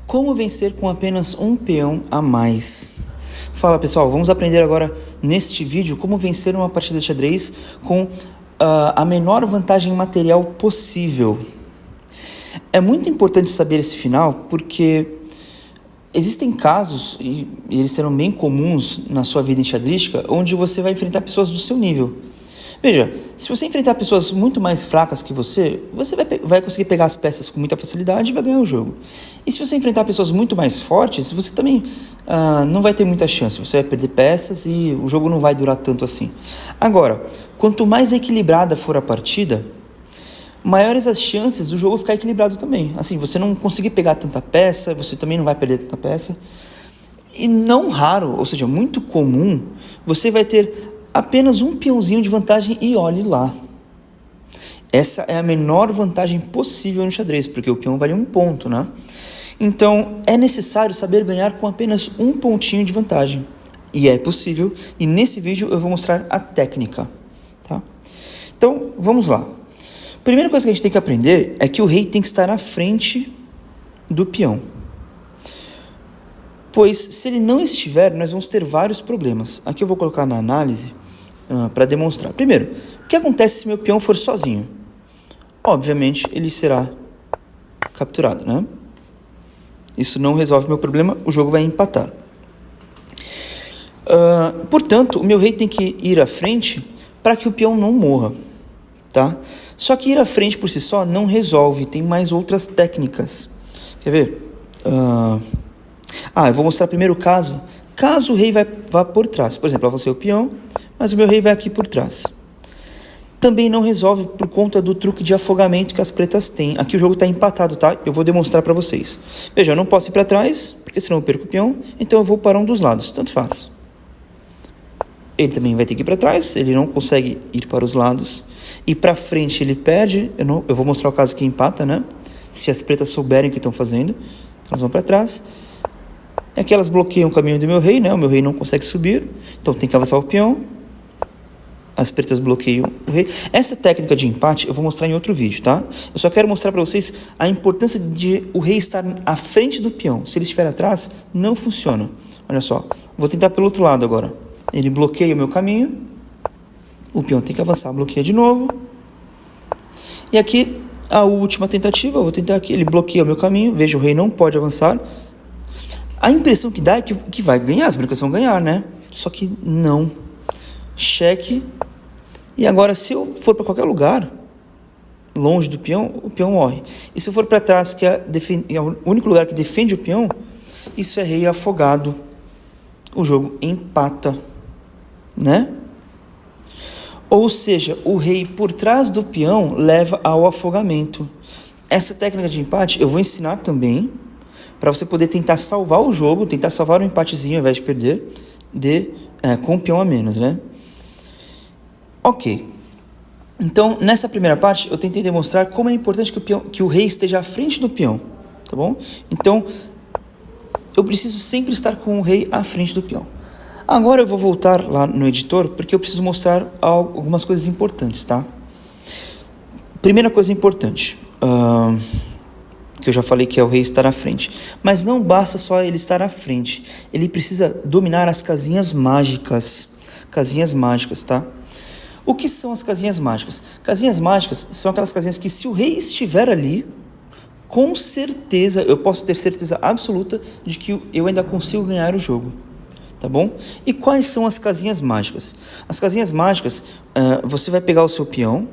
Como vencer com apenas um peão a mais? Fala pessoal, vamos aprender agora neste vídeo como vencer uma partida de xadrez com a menor vantagem material possível. É muito importante saber esse final porque existem casos, e eles serão bem comuns na sua vida enxadrística, onde você vai enfrentar pessoas do seu nível. Veja, se você enfrentar pessoas muito mais fracas que você vai conseguir pegar as peças com muita facilidade e vai ganhar o jogo. E se você enfrentar pessoas muito mais fortes, você também não vai ter muita chance. Você vai perder peças e o jogo não vai durar tanto assim. Agora, quanto mais equilibrada for a partida, maiores as chances do jogo ficar equilibrado também. Assim, você não conseguir pegar tanta peça, você também não vai perder tanta peça. E não raro, ou seja, muito comum, você vai ter apenas um peãozinho de vantagem e olhe lá. Essa é a menor vantagem possível no xadrez, porque o peão vale um ponto, né? Então, é necessário saber ganhar com apenas um pontinho de vantagem. E é possível, e nesse vídeo eu vou mostrar a técnica, tá? Então, vamos lá. Primeira coisa que a gente tem que aprender é que o rei tem que estar à frente do peão. Pois, se ele não estiver, nós vamos ter vários problemas. Aqui eu vou colocar na análise para demonstrar. Primeiro, o que acontece se meu peão for sozinho? Obviamente, ele será capturado, né? Isso não resolve meu problema, o jogo vai empatar. Portanto, o meu rei tem que ir à frente para que o peão não morra, tá? Só que ir à frente por si só não resolve, tem mais outras técnicas. Quer ver? Eu vou mostrar primeiro o caso. Caso o rei vá por trás, por exemplo, eu vou ser o peão, mas o meu rei vai aqui por trás. Também não resolve por conta do truque de afogamento que as pretas têm. Aqui o jogo está empatado, tá? Eu vou demonstrar para vocês. Veja, eu não posso ir para trás, porque senão eu perco o peão, então eu vou para um dos lados, tanto faz. Ele também vai ter que ir para trás, ele não consegue ir para os lados. E para frente ele perde, eu vou mostrar o caso que empata, né? Se as pretas souberem o que estão fazendo, elas vão para trás. Aqui elas bloqueiam o caminho do meu rei, né? O meu rei não consegue subir, então tem que avançar o peão. As pretas bloqueiam o rei. Essa técnica de empate eu vou mostrar em outro vídeo, tá? Eu só quero mostrar para vocês a importância de o rei estar à frente do peão. Se ele estiver atrás, não funciona. Olha só, vou tentar pelo outro lado agora. Ele bloqueia o meu caminho. O peão tem que avançar, bloqueia de novo. E aqui, a última tentativa, eu vou tentar aqui. Ele bloqueia o meu caminho. Veja, o rei não pode avançar. A impressão que dá é que vai ganhar, as brancas vão ganhar, né? Só que não. Cheque. E agora, se eu for para qualquer lugar, longe do peão, o peão morre. E se eu for para trás, que é o único lugar que defende o peão, isso é rei afogado. O jogo empata, né? Ou seja, o rei por trás do peão leva ao afogamento. Essa técnica de empate eu vou ensinar também, para você poder tentar salvar o jogo, tentar salvar um empatezinho ao invés de perder, com o peão a menos, né? Ok. Então, nessa primeira parte, eu tentei demonstrar como é importante que o rei esteja à frente do peão, tá bom? Então, eu preciso sempre estar com o rei à frente do peão. Agora eu vou voltar lá no editor, porque eu preciso mostrar algumas coisas importantes, tá? Primeira coisa importante, que eu já falei que é o rei estar à frente. Mas não basta só ele estar à frente, ele precisa dominar as casinhas mágicas. Casinhas mágicas, tá? O que são as casinhas mágicas? Casinhas mágicas são aquelas casinhas que, se o rei estiver ali, com certeza, eu posso ter certeza absoluta de que eu ainda consigo ganhar o jogo, tá bom? E quais são as casinhas mágicas? As casinhas mágicas, você vai pegar o seu peão,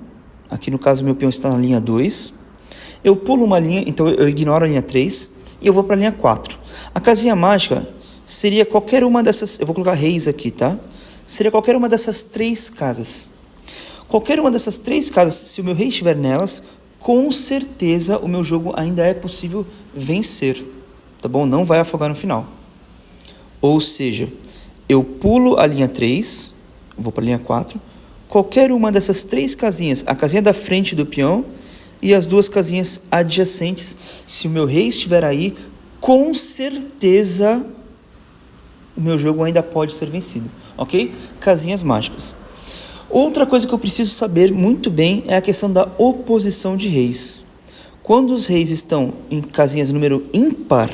aqui no caso meu peão está na linha 2, eu pulo uma linha, então eu ignoro a linha 3, e eu vou para a linha 4. A casinha mágica seria qualquer uma dessas, eu vou colocar reis aqui, tá? Seria qualquer uma dessas 3 casas. Qualquer uma dessas 3 casas, se o meu rei estiver nelas, com certeza o meu jogo ainda é possível vencer, tá bom? Não vai afogar no final. Ou seja, eu pulo a linha 3, vou para a linha 4, qualquer uma dessas 3 casinhas, a casinha da frente do peão e as 2 casinhas adjacentes, se o meu rei estiver aí, com certeza o meu jogo ainda pode ser vencido, ok? Casinhas mágicas. Outra coisa que eu preciso saber muito bem é a questão da oposição de reis. Quando os reis estão em casinhas número ímpar,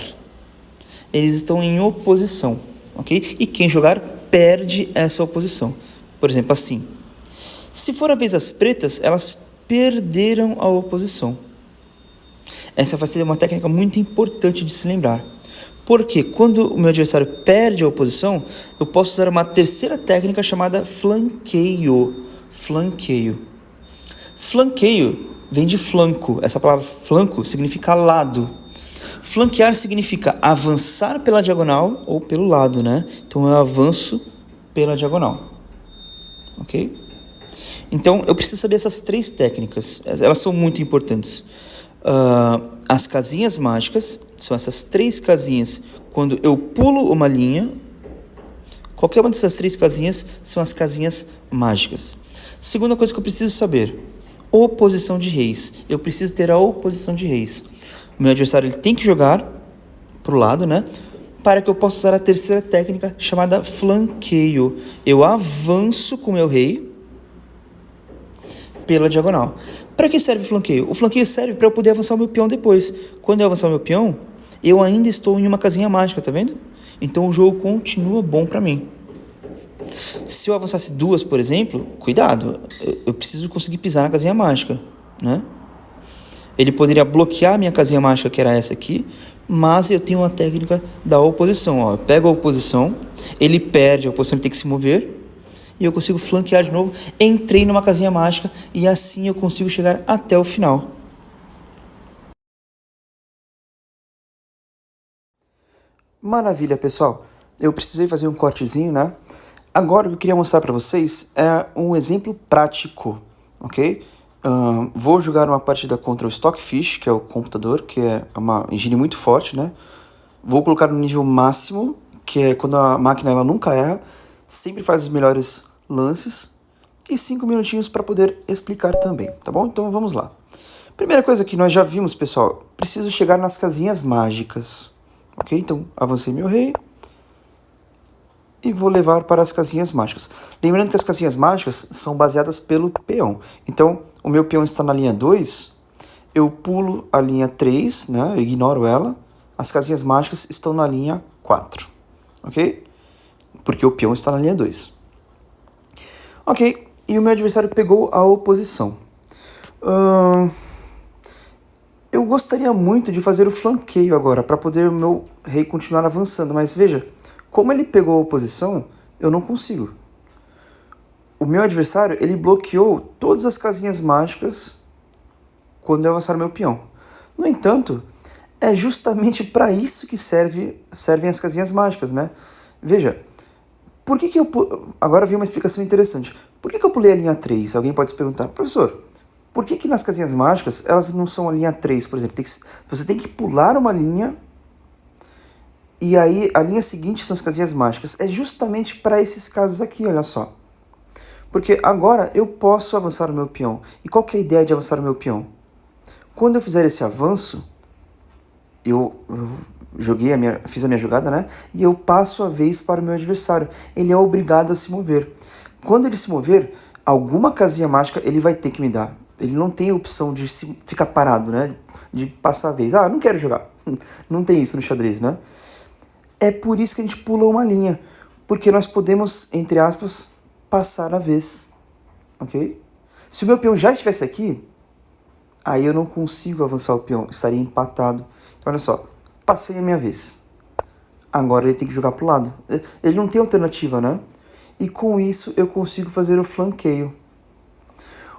eles estão em oposição, ok? E quem jogar perde essa oposição. Por exemplo, assim. Se for a vez das pretas, elas perderam a oposição. Essa vai ser uma técnica muito importante de se lembrar. Porque quando o meu adversário perde a oposição, eu posso usar uma terceira técnica chamada flanqueio. Flanqueio. Flanqueio vem de flanco. Essa palavra flanco significa lado. Flanquear significa avançar pela diagonal ou pelo lado, né? Então eu avanço pela diagonal. Ok? Então eu preciso saber essas três técnicas. Elas são muito importantes. As casinhas mágicas são essas três casinhas. Quando eu pulo uma linha, qualquer uma dessas três casinhas são as casinhas mágicas. Segunda coisa que eu preciso saber: oposição de reis. Eu preciso ter a oposição de reis. O meu adversário ele tem que jogar para o lado, né? Para que eu possa usar a terceira técnica chamada flanqueio. Eu avanço com o meu rei pela diagonal. Para que serve o flanqueio? O flanqueio serve para eu poder avançar o meu peão depois. Quando eu avançar o meu peão, eu ainda estou em uma casinha mágica, tá vendo? Então o jogo continua bom para mim. Se eu avançasse duas, por exemplo, cuidado, eu preciso conseguir pisar na casinha mágica, né? Ele poderia bloquear a minha casinha mágica, que era essa aqui, mas eu tenho uma técnica da oposição. Ó. Eu pego a oposição, ele perde a oposição, ele tem que se mover, e eu consigo flanquear de novo. Entrei numa casinha mágica e assim eu consigo chegar até o final. Maravilha, pessoal. Eu precisei fazer um cortezinho, né? Agora o que eu queria mostrar para vocês é um exemplo prático, ok? Vou jogar uma partida contra o Stockfish, que é o computador, que é uma engine muito forte, né? Vou colocar no nível máximo, que é quando a máquina ela nunca erra, sempre faz os melhores lances, e 5 minutinhos para poder explicar também, tá bom? Então vamos lá. Primeira coisa que nós já vimos, pessoal, preciso chegar nas casinhas mágicas, ok? Então avancei meu rei e vou levar para as casinhas mágicas. Lembrando que as casinhas mágicas são baseadas pelo peão. Então, o meu peão está na linha 2, eu pulo a linha 3, né? Eu ignoro ela. As casinhas mágicas estão na linha 4, ok? Porque o peão está na linha 2. Ok, e o meu adversário pegou a oposição. Eu gostaria muito de fazer o flanqueio agora, para poder o meu rei continuar avançando, mas veja, como ele pegou a oposição, eu não consigo. O meu adversário, ele bloqueou todas as casinhas mágicas quando eu avançar o meu peão. No entanto, é justamente para isso que servem as casinhas mágicas, né? Veja, por que eu... Agora vem uma explicação interessante. Por que eu pulei a linha 3? Alguém pode se perguntar, professor, por que nas casinhas mágicas elas não são a linha 3, por exemplo? Você tem que pular uma linha e aí a linha seguinte são as casinhas mágicas. É justamente para esses casos aqui, olha só. Porque agora eu posso avançar o meu peão. E qual que é a ideia de avançar o meu peão? Quando eu fizer esse avanço, eu fiz a minha jogada, né? E eu passo a vez para o meu adversário. Ele é obrigado a se mover. Quando ele se mover, alguma casinha mágica ele vai ter que me dar. Ele não tem a opção de ficar parado, né? De passar a vez. Ah, não quero jogar. Não tem isso no xadrez, né? É por isso que a gente pula uma linha. Porque nós podemos, entre aspas, passar a vez. Ok? Se o meu peão já estivesse aqui, aí eu não consigo avançar o peão. Estaria empatado. Então, olha só. Passei a minha vez. Agora ele tem que jogar pro lado. Ele não tem alternativa, né? E com isso eu consigo fazer o flanqueio.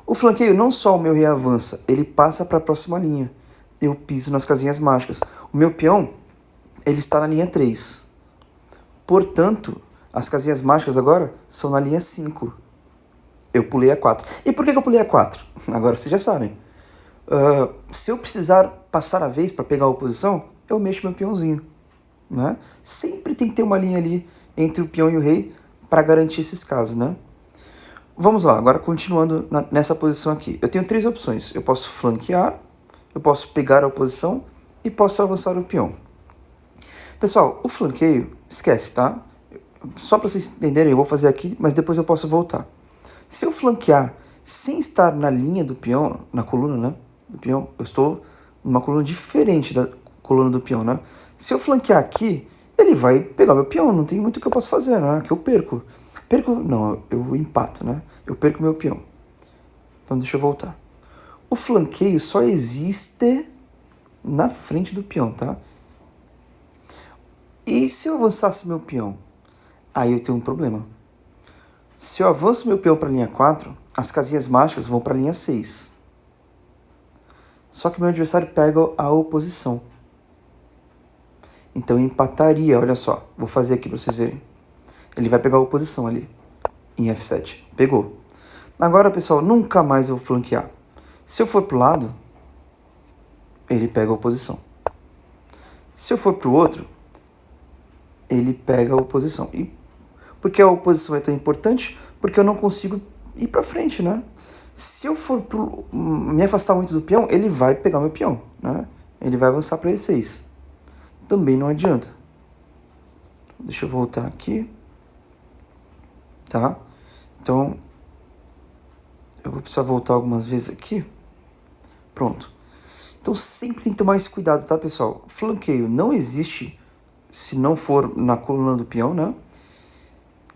O flanqueio não só o meu rei avança, ele passa para a próxima linha. Eu piso nas casinhas mágicas. O meu peão, ele está na linha 3. Portanto, as casinhas mágicas agora são na linha 5. Eu pulei a 4. E por que eu pulei a 4? Agora vocês já sabem. Se eu precisar passar a vez para pegar a oposição, eu mexo meu peãozinho, né? Sempre tem que ter uma linha ali entre o peão e o rei para garantir esses casos, né? Vamos lá, agora continuando nessa posição aqui. Eu tenho 3 opções. Eu posso flanquear, eu posso pegar a oposição e posso avançar o peão. Pessoal, o flanqueio, esquece, tá? Só para vocês entenderem, eu vou fazer aqui, mas depois eu posso voltar. Se eu flanquear sem estar na linha do peão, na coluna, né, do peão, eu estou numa coluna diferente da coluna do peão, né? Se eu flanquear aqui, ele vai pegar meu peão, não tem muito o que eu posso fazer, né? Que eu perco. Não, eu empato, né? Eu perco meu peão. Então deixa eu voltar. O flanqueio só existe na frente do peão, tá? E se eu avançasse meu peão? Aí eu tenho um problema. Se eu avanço meu peão para a linha 4, as casinhas mágicas vão para a linha 6. Só que meu adversário pega a oposição. Então eu empataria, olha só. Vou fazer aqui para vocês verem. Ele vai pegar a oposição ali, em F7. Pegou. Agora, pessoal, nunca mais eu vou flanquear. Se eu for pro lado, ele pega a oposição. Se eu for pro outro, ele pega a oposição. E por que a oposição é tão importante? Porque eu não consigo ir pra frente, né? Se eu for me afastar muito do peão, ele vai pegar meu peão, né? Ele vai avançar para E6. Também não adianta. Deixa eu voltar aqui. Tá? Então, eu vou precisar voltar algumas vezes aqui. Pronto. Então, sempre tem que tomar esse cuidado, tá, pessoal? Flanqueio não existe se não for na coluna do peão, né?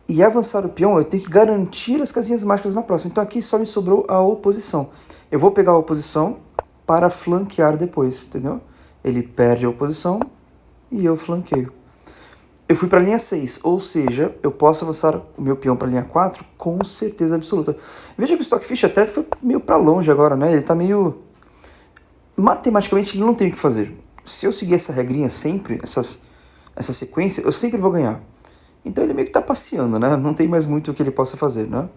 E avançar o peão, eu tenho que garantir as casinhas mágicas na próxima. Então, aqui só me sobrou a oposição. Eu vou pegar a oposição para flanquear depois, entendeu? Ele perde a oposição e eu flanqueio. Eu fui para a linha 6, ou seja, eu posso avançar o meu peão para a linha 4 com certeza absoluta. Veja que o Stockfish até foi meio para longe agora, né? Ele tá meio... Matematicamente, ele não tem o que fazer. Se eu seguir essa regrinha sempre, essa sequência, eu sempre vou ganhar. Então ele meio que tá passeando, né? Não tem mais muito o que ele possa fazer, né?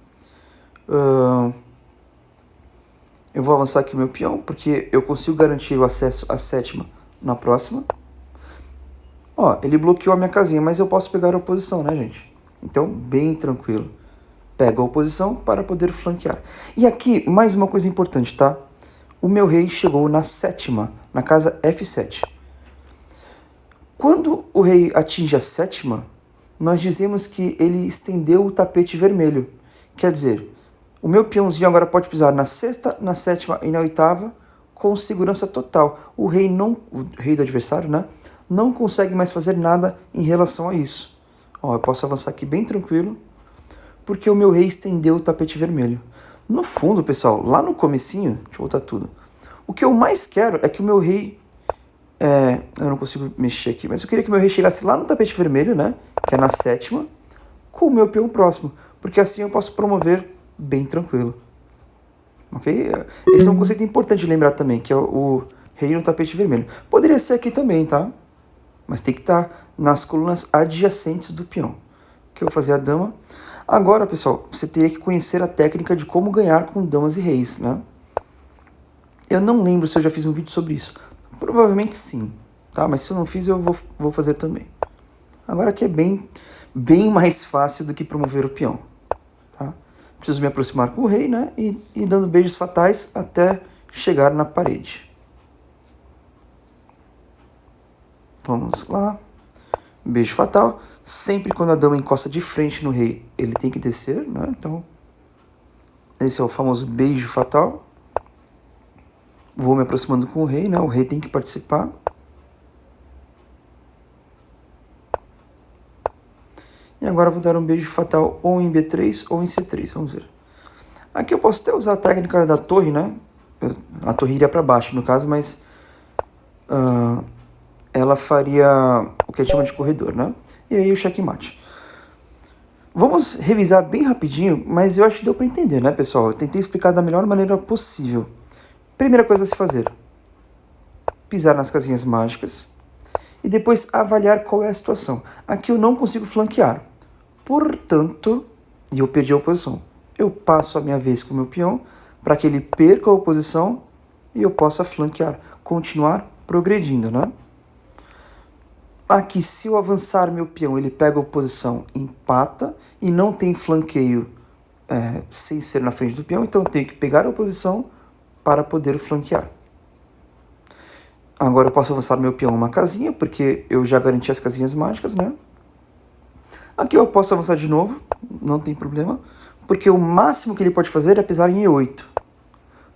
Eu vou avançar aqui o meu peão, porque eu consigo garantir o acesso à 7ª na próxima. Ó, ele bloqueou a minha casinha, mas eu posso pegar a oposição, né, gente? Então, bem tranquilo. Pego a oposição para poder flanquear. E aqui, mais uma coisa importante, tá? O meu rei chegou na 7ª, na casa F7. Quando o rei atinge a 7ª, nós dizemos que ele estendeu o tapete vermelho. Quer dizer, o meu peãozinho agora pode pisar na 6ª, na 7ª e na 8ª com segurança total. O rei do adversário, né, não consegue mais fazer nada em relação a isso. Ó, eu posso avançar aqui bem tranquilo, porque o meu rei estendeu o tapete vermelho. No fundo, pessoal, lá no comecinho, deixa eu voltar tudo, o que eu mais quero é que o meu rei... eu não consigo mexer aqui, mas eu queria que o meu rei chegasse lá no tapete vermelho, né, que é na 7ª, com o meu peão próximo, porque assim eu posso promover bem tranquilo. Ok? Esse é um conceito importante de lembrar também, que é o rei no tapete vermelho. Poderia ser aqui também, tá? Mas tem que estar nas colunas adjacentes do peão. Que eu vou fazer a dama. Agora, pessoal, você teria que conhecer a técnica de como ganhar com damas e reis, né? Eu não lembro se eu já fiz um vídeo sobre isso. Provavelmente sim, tá? Mas se eu não fiz, eu vou fazer também. Agora aqui é bem mais fácil do que promover o peão, tá? Preciso me aproximar com o rei, né? E dando beijos fatais até chegar na parede. Vamos lá. Beijo fatal. Sempre quando a dama encosta de frente no rei, ele tem que descer, né? Então, esse é o famoso beijo fatal. Vou me aproximando com o rei, né? O rei tem que participar. E agora eu vou dar um beijo fatal ou em B3 ou em C3, vamos ver. Aqui eu posso até usar a técnica da torre, né? A torre iria para baixo, no caso, mas... ela faria o que a gente chama de corredor, né? E aí o checkmate. Vamos revisar bem rapidinho, mas eu acho que deu para entender, né, pessoal? Eu tentei explicar da melhor maneira possível. Primeira coisa a se fazer: pisar nas casinhas mágicas e depois avaliar qual é a situação. Aqui eu não consigo flanquear, portanto, e eu perdi a oposição. Eu passo a minha vez com o meu peão para que ele perca a oposição e eu possa flanquear, continuar progredindo, né? Aqui, se eu avançar meu peão, ele pega a oposição, empata e não tem flanqueio sem ser na frente do peão, então eu tenho que pegar a oposição para poder flanquear. Agora eu posso avançar meu peão uma casinha, porque eu já garanti as casinhas mágicas, né? Aqui eu posso avançar de novo, não tem problema, porque o máximo que ele pode fazer é pisar em E8.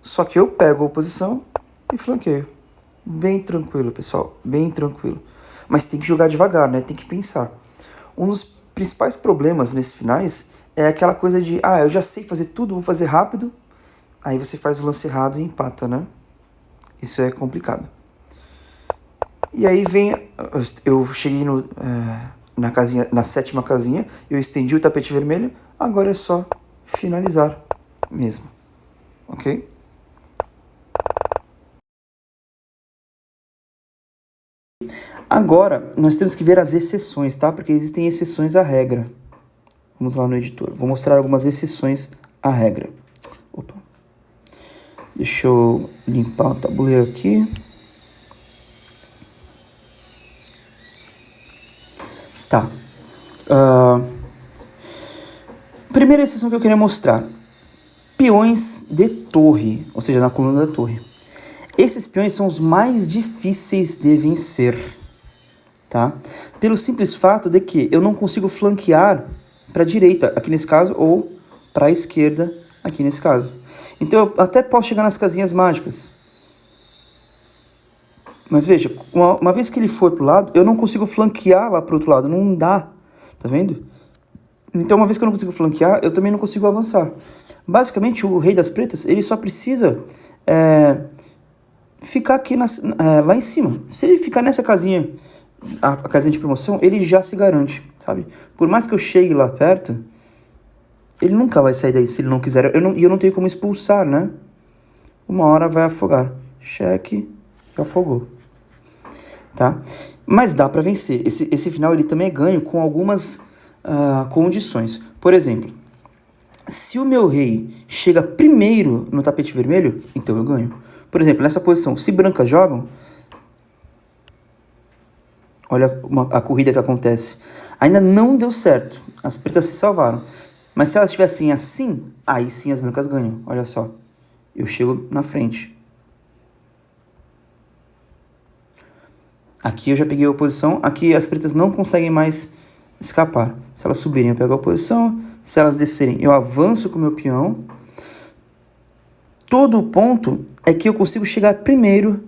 Só que eu pego a oposição e flanqueio. Bem tranquilo, pessoal, bem tranquilo. Mas tem que jogar devagar, né? Tem que pensar. Um dos principais problemas nesses finais é aquela coisa de, eu já sei fazer tudo, vou fazer rápido. Aí você faz o lance errado e empata, né? Isso é complicado. E aí eu cheguei na casinha, na 7ª casinha, eu estendi o tapete vermelho, agora é só finalizar mesmo, ok? Agora, nós temos que ver as exceções, tá? Porque existem exceções à regra. Vamos lá no editor. Vou mostrar algumas exceções à regra. Opa. Deixa eu limpar o tabuleiro aqui. Tá. Primeira exceção que eu queria mostrar. Peões de torre, ou seja, na coluna da torre. Esses peões são os mais difíceis de vencer, tá? Pelo simples fato de que eu não consigo flanquear para a direita, aqui nesse caso, ou para a esquerda, aqui nesse caso. Então eu até posso chegar nas casinhas mágicas. Mas veja, uma vez que ele for pro lado, eu não consigo flanquear lá pro outro lado, não dá, tá vendo? Então uma vez que eu não consigo flanquear, eu também não consigo avançar. Basicamente, o rei das pretas, ele só precisa ficar aqui lá em cima. Se ele ficar nessa casinha, a casinha de promoção, ele já se garante, sabe? Por mais que eu chegue lá perto, ele nunca vai sair daí se ele não quiser. E eu não tenho como expulsar, né? Uma hora vai afogar. Cheque, afogou. Tá? Mas dá pra vencer. Esse final ele também é ganho com algumas condições. Por exemplo, se o meu rei chega primeiro no tapete vermelho, então eu ganho. Por exemplo, nessa posição, se brancas jogam, olha a corrida que acontece. Ainda não deu certo. As pretas se salvaram. Mas se elas estivessem assim, aí sim as brancas ganham. Olha só. Eu chego na frente. Aqui eu já peguei a oposição. Aqui as pretas não conseguem mais escapar. Se elas subirem, eu pego a oposição. Se elas descerem, eu avanço com o meu peão. Todo o ponto é que eu consigo chegar primeiro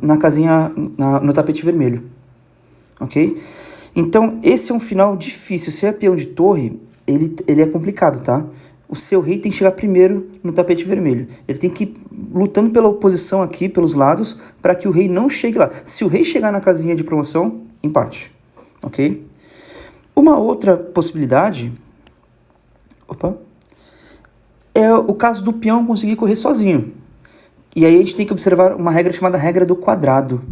na casinha, no tapete vermelho. Ok? Então, esse é um final difícil. Se é peão de torre, ele é complicado, tá? O seu rei tem que chegar primeiro no tapete vermelho. Ele tem que ir lutando pela oposição aqui, pelos lados, para que o rei não chegue lá. Se o rei chegar na casinha de promoção, empate. Ok? Uma outra possibilidade é o caso do peão conseguir correr sozinho. E aí a gente tem que observar uma regra chamada regra do quadrado.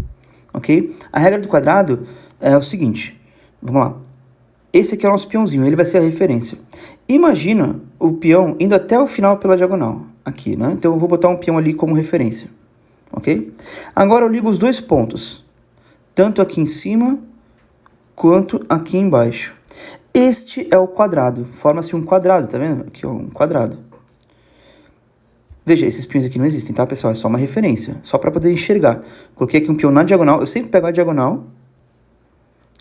Ok? A regra do quadrado é o seguinte. Vamos lá. Esse aqui é o nosso peãozinho, ele vai ser a referência. Imagina o peão indo até o final pela diagonal, aqui, né? Então eu vou botar um peão ali como referência, ok? Agora eu ligo os dois pontos, tanto aqui em cima quanto aqui embaixo. Este é o quadrado, forma-se um quadrado, tá vendo? Aqui, ó, um quadrado. Veja, esses peões aqui não existem, tá, pessoal? É só uma referência, só para poder enxergar. Coloquei aqui um peão na diagonal, eu sempre pego a diagonal,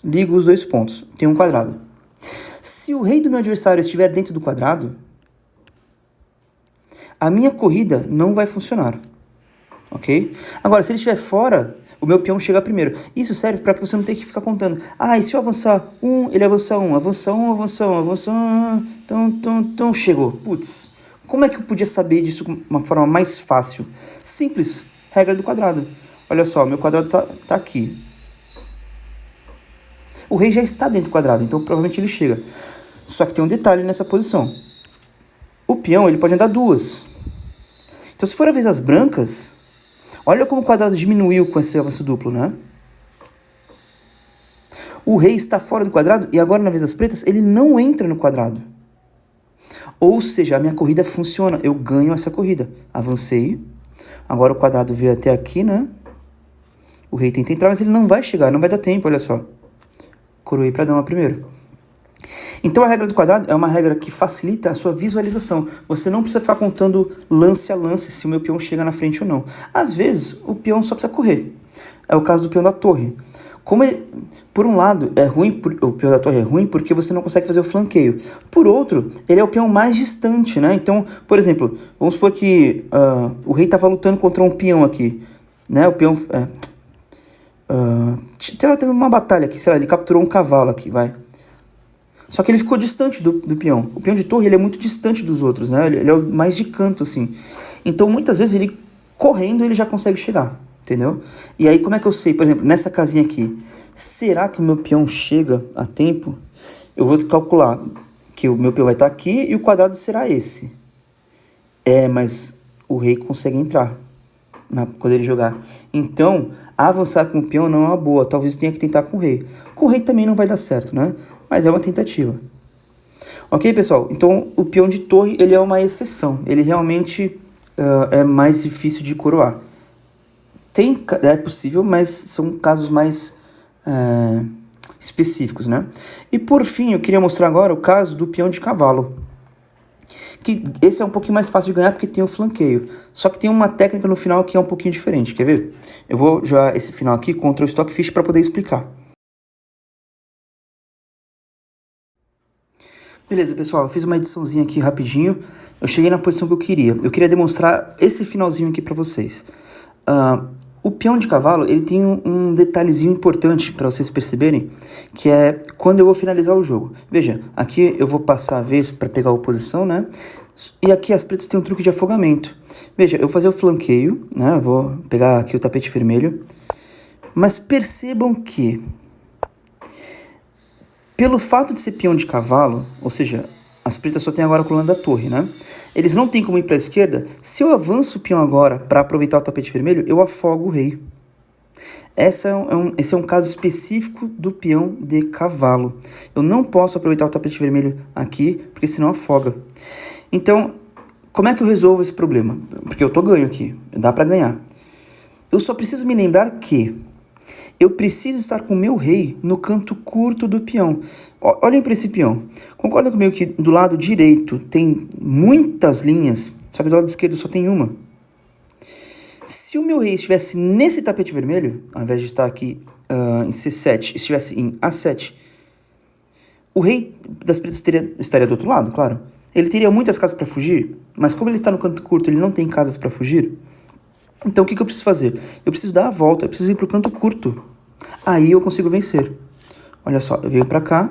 ligo os dois pontos, tem um quadrado. Se o rei do meu adversário estiver dentro do quadrado, a minha corrida não vai funcionar, ok? Agora, se ele estiver fora, o meu peão chega primeiro. Isso serve para que você não tenha que ficar contando. E se eu avançar um, ele avança um, avança um, avança um, avança um, então, chegou. Putz, como é que eu podia saber disso de uma forma mais fácil? Simples, regra do quadrado. Olha só, meu quadrado tá aqui. O rei já está dentro do quadrado, então provavelmente ele chega. Só que tem um detalhe nessa posição. O peão ele pode andar duas. Então se for a vez das brancas, olha como o quadrado diminuiu com esse avanço duplo, né? O rei está fora do quadrado e agora na vez das pretas ele não entra no quadrado. Ou seja, a minha corrida funciona, eu ganho essa corrida. Avancei, agora o quadrado veio até aqui, né? O rei tenta entrar, mas ele não vai chegar, não vai dar tempo, olha só. Coroei para dama primeiro. Então a regra do quadrado é uma regra que facilita a sua visualização. Você não precisa ficar contando lance a lance se o meu peão chega na frente ou não. Às vezes o peão só precisa correr. É o caso do peão da torre. Como ele, por um lado, é ruim, o peão da torre é ruim porque você não consegue fazer o flanqueio. Por outro, ele é o peão mais distante, né? Então, por exemplo, vamos supor que o rei estava lutando contra um peão aqui, né? O peão Teve uma batalha aqui, sei lá, ele capturou um cavalo aqui, vai. Só que ele ficou distante do peão. O peão de torre, ele é muito distante dos outros, né? Ele é o mais de canto, assim. Então, muitas vezes, ele correndo, ele já consegue chegar, entendeu? E aí, como é que eu sei? Por exemplo, nessa casinha aqui, será que o meu peão chega a tempo? Eu vou calcular que o meu peão vai estar aqui e o quadrado será esse. Mas o rei consegue entrar quando ele jogar. Então, avançar com o peão não é uma boa. Talvez eu tenha que tentar com o rei. Com o rei também não vai dar certo, né? Mas é uma tentativa. Ok, pessoal? Então, o peão de torre, ele é uma exceção. Ele realmente é mais difícil de coroar. É possível, mas são casos mais específicos, né? E por fim, eu queria mostrar agora o caso do peão de cavalo. Que esse é um pouquinho mais fácil de ganhar porque tem o flanqueio. Só que tem uma técnica no final que é um pouquinho diferente. Quer ver? Eu vou jogar esse final aqui contra o Stockfish para poder explicar. Beleza, pessoal, eu fiz uma ediçãozinha aqui rapidinho, eu cheguei na posição que eu queria demonstrar esse finalzinho aqui pra vocês. O peão de cavalo, ele tem um detalhezinho importante para vocês perceberem, que é quando eu vou finalizar o jogo. Veja, aqui eu vou passar a vez para pegar a oposição, né? E aqui as pretas têm um truque de afogamento. Veja, eu vou fazer o flanqueio, né? Eu vou pegar aqui o tapete vermelho, mas percebam que pelo fato de ser peão de cavalo, ou seja, as pretas só tem agora a coluna da torre, né? Eles não têm como ir para a esquerda. Se eu avanço o peão agora para aproveitar o tapete vermelho, eu afogo o rei. Esse é um caso específico do peão de cavalo. Eu não posso aproveitar o tapete vermelho aqui, porque senão afoga. Então, como é que eu resolvo esse problema? Porque eu tô ganho aqui, dá para ganhar. Eu só preciso me lembrar que eu preciso estar com o meu rei no canto curto do peão. Olhem para esse peão. Concorda comigo que do lado direito tem muitas linhas, só que do lado esquerdo só tem uma? Se o meu rei estivesse nesse tapete vermelho, ao invés de estar aqui em C7, estivesse em A7, o rei das pretas estaria do outro lado, claro. Ele teria muitas casas para fugir, mas como ele está no canto curto, ele não tem casas para fugir. Então, o que eu preciso fazer? Eu preciso dar a volta, eu preciso ir para o canto curto. Aí eu consigo vencer. Olha só, eu venho para cá.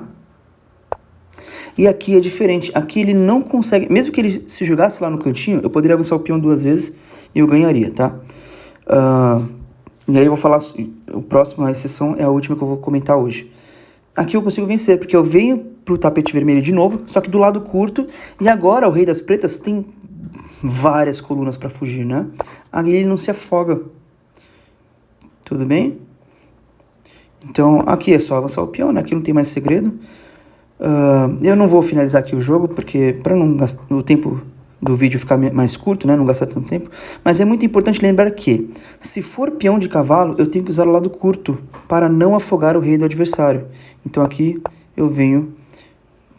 E aqui é diferente. Aqui ele não consegue... Mesmo que ele se jogasse lá no cantinho, eu poderia avançar o peão 2 vezes e eu ganharia, tá? E aí eu vou falar... A próxima exceção é a última que eu vou comentar hoje. Aqui eu consigo vencer, porque eu venho pro tapete vermelho de novo, só que do lado curto. E agora o rei das pretas tem várias colunas para fugir, né? Aí ele não se afoga. Tudo bem? Então, aqui é só avançar o peão, né? Aqui não tem mais segredo. Eu não vou finalizar aqui o jogo, porque para não gastar o tempo do vídeo ficar mais curto, né? Não gastar tanto tempo. Mas é muito importante lembrar que, se for peão de cavalo, eu tenho que usar o lado curto, para não afogar o rei do adversário. Então aqui eu venho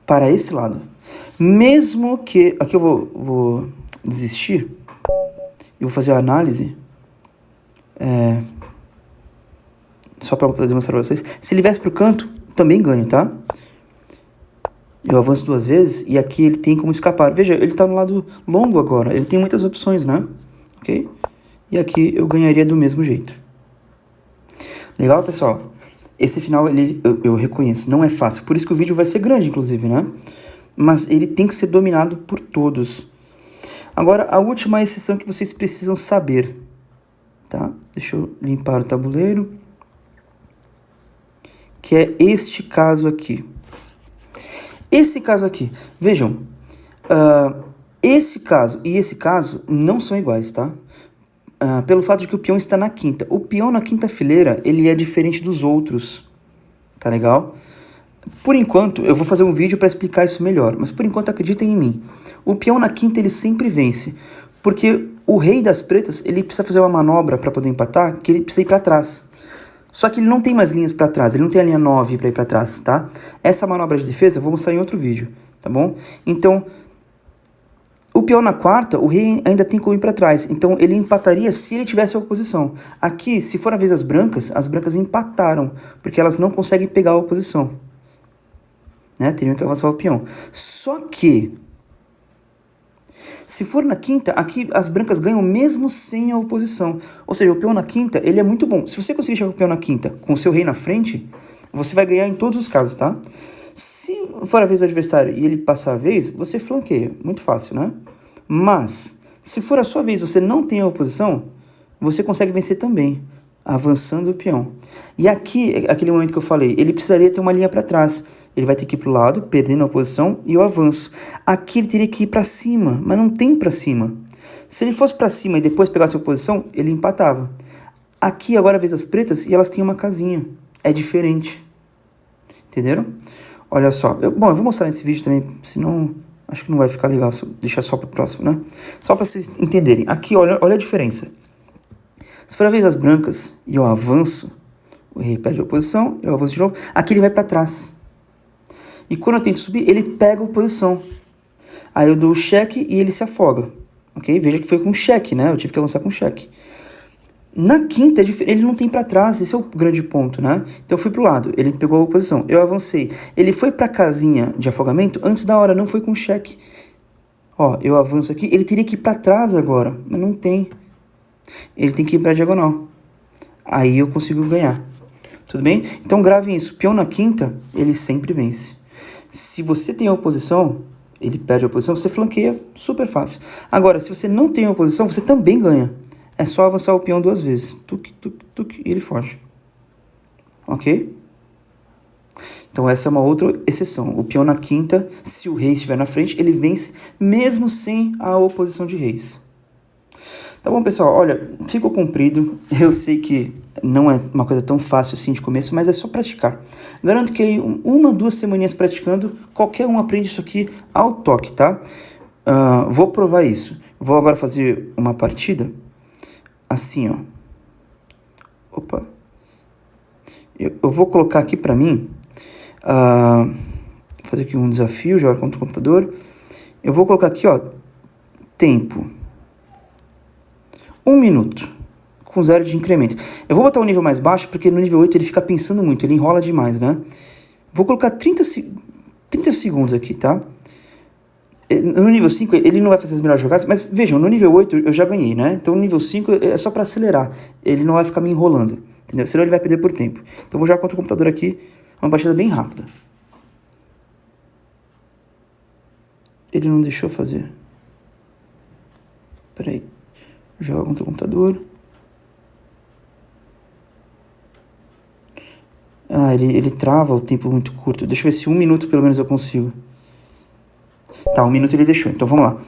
para esse lado. Mesmo que... Aqui eu vou desistir. Eu vou fazer a análise. Só para poder mostrar para vocês. Se ele viesse para o canto, também ganho, tá? Eu avanço 2 vezes e aqui ele tem como escapar. Veja, ele está no lado longo agora. Ele tem muitas opções, né? Ok? E aqui eu ganharia do mesmo jeito. Legal, pessoal? Esse final, eu reconheço, não é fácil. Por isso que o vídeo vai ser grande, inclusive, né? Mas ele tem que ser dominado por todos. Agora, a última exceção que vocês precisam saber. Tá? Deixa eu limpar o tabuleiro. Que é este caso aqui. Esse caso aqui, vejam, esse caso e esse caso não são iguais, tá? Pelo fato de que o peão está na quinta. O peão na quinta fileira, ele é diferente dos outros, tá legal? Por enquanto, eu vou fazer um vídeo para explicar isso melhor, mas por enquanto acreditem em mim. O peão na quinta, ele sempre vence, porque o rei das pretas, ele precisa fazer uma manobra para poder empatar, que ele precisa ir para trás. Só que ele não tem mais linhas para trás, ele não tem a linha 9 para ir para trás, tá? Essa manobra de defesa eu vou mostrar em outro vídeo, tá bom? Então, o peão na quarta, o rei ainda tem como ir para trás, então ele empataria se ele tivesse a oposição. Aqui, se for a vez das brancas, as brancas empataram, porque elas não conseguem pegar a oposição, né? Teriam que avançar o peão. Só que, Se for na quinta, aqui as brancas ganham mesmo sem a oposição. Ou seja, o peão na quinta, ele é muito bom. Se você conseguir chegar com o peão na quinta com o seu rei na frente, você vai ganhar em todos os casos, tá? Se for a vez do adversário e ele passar a vez, você flanqueia. Muito fácil, né? Mas, se for a sua vez e você não tem a oposição, você consegue vencer também, avançando o peão. E aqui, aquele momento que eu falei, ele precisaria ter uma linha para trás. Ele vai ter que ir para o lado, perdendo a oposição, e eu avanço. Aqui ele teria que ir para cima, mas não tem para cima. Se ele fosse para cima e depois pegasse a oposição, ele empatava. Aqui agora é a vez das pretas e elas têm uma casinha. É diferente. Entenderam? Olha só. Eu vou mostrar nesse vídeo também, senão acho que não vai ficar legal. Deixar só para o próximo, né? Só para vocês entenderem. Aqui, olha a diferença. Se for a vez das brancas e eu avanço, o rei perde a oposição, eu avanço de novo. Aqui ele vai para trás. E quando eu tento subir, ele pega a oposição. Aí eu dou o cheque e ele se afoga. Ok? Veja que foi com cheque, né? Eu tive que avançar com cheque. Na quinta, ele não tem para trás. Esse é o grande ponto, né? Então eu fui pro lado. Ele pegou a oposição. Eu avancei. Ele foi pra casinha de afogamento antes da hora. Não foi com cheque. Ó, eu avanço aqui. Ele teria que ir para trás agora. Mas não tem. Ele tem que ir pra diagonal. Aí eu consigo ganhar. Tudo bem? Então gravem isso. Peão na quinta, ele sempre vence. Se você tem a oposição, ele perde a oposição, você flanqueia, super fácil. Agora, se você não tem a oposição, você também ganha. É só avançar o peão 2 vezes. Tuc, tuc, tuc, e ele foge. Ok? Então essa é uma outra exceção. O peão na quinta, se o rei estiver na frente, ele vence mesmo sem a oposição de reis. Tá bom, pessoal? Olha, ficou comprido. Eu sei que não é uma coisa tão fácil assim de começo, mas é só praticar. Garanto que aí 1-2 semaninhas praticando, qualquer um aprende isso aqui ao toque, tá? Vou provar isso. Vou agora fazer uma partida assim, ó. Opa. Eu vou colocar aqui pra mim, fazer aqui um desafio, jogar contra o computador. Eu vou colocar aqui, ó, tempo. 1 minuto, com 0 de incremento. Eu vou botar um nível mais baixo, porque no nível 8 ele fica pensando muito, ele enrola demais, né? Vou colocar 30 segundos aqui, tá? No nível 5 ele não vai fazer as melhores jogadas, mas vejam, no nível 8 eu já ganhei, né? Então no nível 5 é só para acelerar, ele não vai ficar me enrolando, entendeu? Senão ele vai perder por tempo. Então eu vou jogar contra o computador aqui, uma partida bem rápida. Ele não deixou fazer. Peraí. Joga contra o computador. Ele trava o tempo muito curto. Deixa eu ver se 1 minuto pelo menos eu consigo. Tá, 1 minuto ele deixou. Então vamos lá.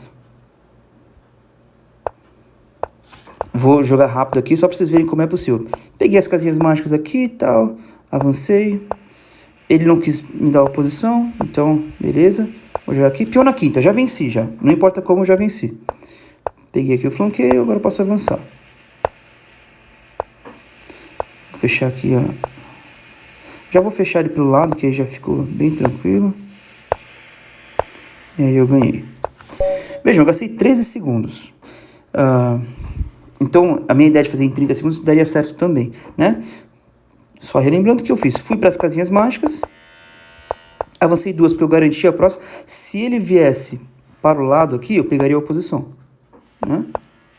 Vou jogar rápido aqui só pra vocês verem como é possível. Peguei as casinhas mágicas aqui e tal. Avancei. Ele não quis me dar a oposição. Então, beleza. Vou jogar aqui. Peão na quinta. Já venci, já. Não importa como, eu já venci. Peguei aqui o flanqueio, agora eu posso avançar. Vou fechar aqui, ó. Já vou fechar ele pelo lado, que aí já ficou bem tranquilo. E aí eu ganhei. Vejam, eu gastei 13 segundos. Então, a minha ideia de fazer em 30 segundos daria certo também, né? Só relembrando o que eu fiz. Fui para as casinhas mágicas. Avancei 2 porque eu garanti a próxima. Se ele viesse para o lado aqui, eu pegaria a oposição. Né?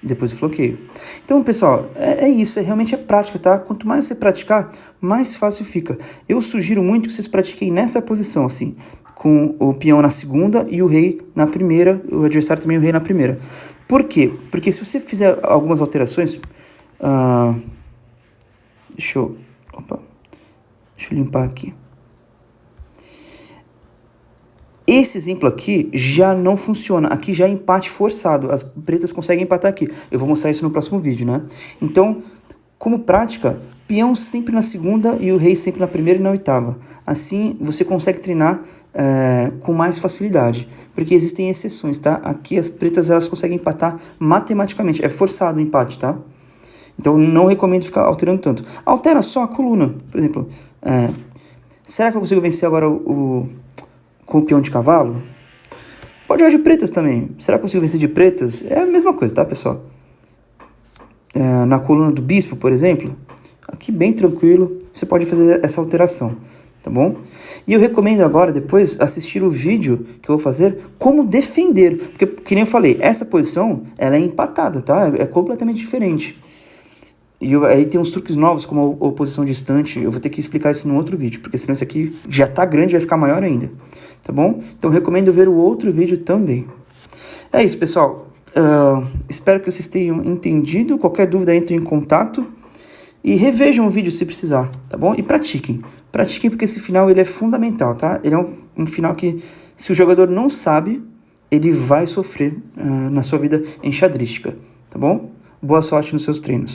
Depois do flanqueio. Então, pessoal, é isso, realmente é prática, tá? Quanto mais você praticar, mais fácil fica. Eu sugiro muito que vocês pratiquem nessa posição, assim, com o peão na segunda e o rei na primeira, o adversário também o rei na primeira. Por quê? Porque se você fizer algumas alterações, deixa eu limpar aqui. Esse exemplo aqui já não funciona. Aqui já é empate forçado. As pretas conseguem empatar aqui. Eu vou mostrar isso no próximo vídeo, né? Então, como prática, peão sempre na segunda e o rei sempre na primeira e na oitava. Assim, você consegue treinar com mais facilidade. Porque existem exceções, tá? Aqui as pretas elas conseguem empatar matematicamente. É forçado o empate, tá? Então, não recomendo ficar alterando tanto. Altera só a coluna. Por exemplo, será que eu consigo vencer agora com o peão de cavalo? Pode jogar de pretas também. Será que eu consigo vencer de pretas? É a mesma coisa, tá, pessoal? Na coluna do bispo, por exemplo, aqui bem tranquilo, você pode fazer essa alteração, tá bom? E eu recomendo agora, depois, assistir o vídeo que eu vou fazer, como defender, porque, que nem eu falei, essa posição, ela é empatada, tá? É completamente diferente. E aí tem uns truques novos, como a oposição distante, eu vou ter que explicar isso num outro vídeo, porque senão esse aqui já tá grande e vai ficar maior ainda, tá bom? Então eu recomendo ver o outro vídeo também. É isso, pessoal. Espero que vocês tenham entendido. Qualquer dúvida, entre em contato e revejam o vídeo se precisar, tá bom? E pratiquem. Pratiquem porque esse final ele é fundamental, tá? Ele é um final que, se o jogador não sabe, ele vai sofrer na sua vida enxadrística, tá bom? Boa sorte nos seus treinos.